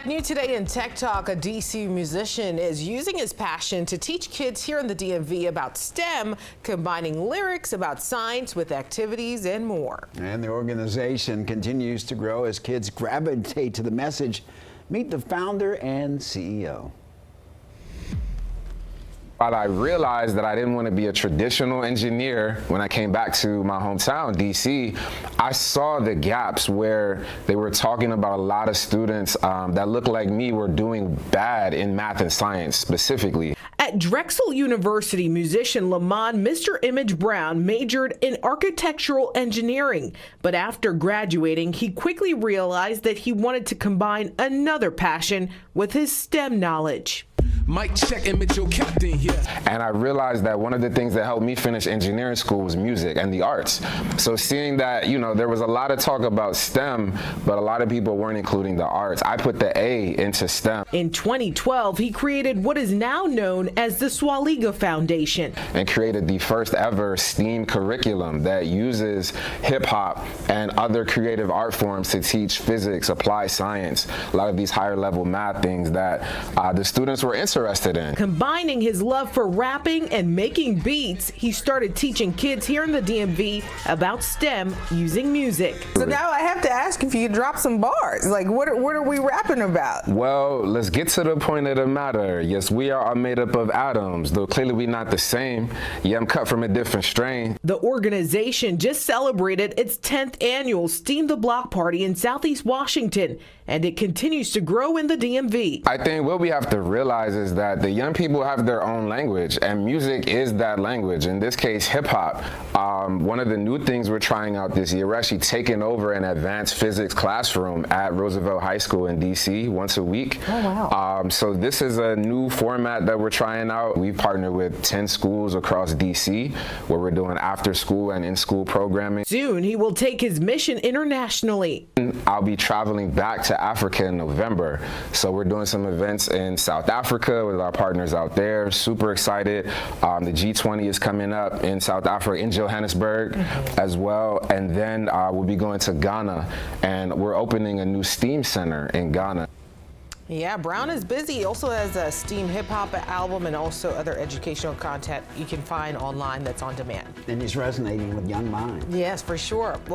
New today in Tech Talk, a DC musician is using his passion to teach kids here in the DMV about STEM, combining lyrics about science with activities and more. And the organization continues to grow as kids gravitate to the message. Meet the founder and CEO. While I realized that I didn't want to be a traditional engineer when I came back to my hometown, DC, I saw the gaps where they were talking about a lot of students that looked like me were doing bad in math and science specifically. At Drexel University, musician Lamont Mr. Image Brown majored in architectural engineering, but after graduating, he quickly realized that he wanted to combine another passion with his STEM knowledge. Mic check, image your captain here. And I realized that one of the things that helped me finish engineering school was music and the arts. So seeing that, there was a lot of talk about STEM, but a lot of people weren't including the arts. I put the A into STEM. In 2012, he created what is now known as the Swaliga Foundation. And created the first ever STEAM curriculum that uses hip hop and other creative art forms to teach physics, applied science, a lot of these higher level math things that the students were interested in. Combining his love for rapping and making beats, he started teaching kids here in the DMV about STEM using music. So now I have to ask if you drop some bars. Like, what are we rapping about? Well, let's get to the point of the matter. Yes, we are made up of atoms, though clearly we're not the same. Yeah, I'm cut from a different strain. The organization just celebrated its 10th annual Steam the Block party in Southeast Washington, and it continues to grow in the DMV. I think what we have to realize is that the young people have their own language, and music is that language. In this case, hip hop. One of the new things we're trying out this year, we're actually taking over an advanced physics classroom at Roosevelt High School in DC once a week. Oh, wow. So this is a new format that we're trying out. We've partnered with 10 schools across DC where we're doing after school and in school programming. Soon he will take his mission internationally. I'll be traveling back to Africa in November. So we're doing some events in South Africa with our partners out there. Super excited. The G20 is coming up in South Africa, in Johannesburg as well. And then we'll be going to Ghana, and we're opening a new STEAM center in Ghana. Yeah, Brown is busy. He also has a STEAM hip hop album and also other educational content you can find online that's on demand. And he's resonating with young minds. Yes, for sure. Well,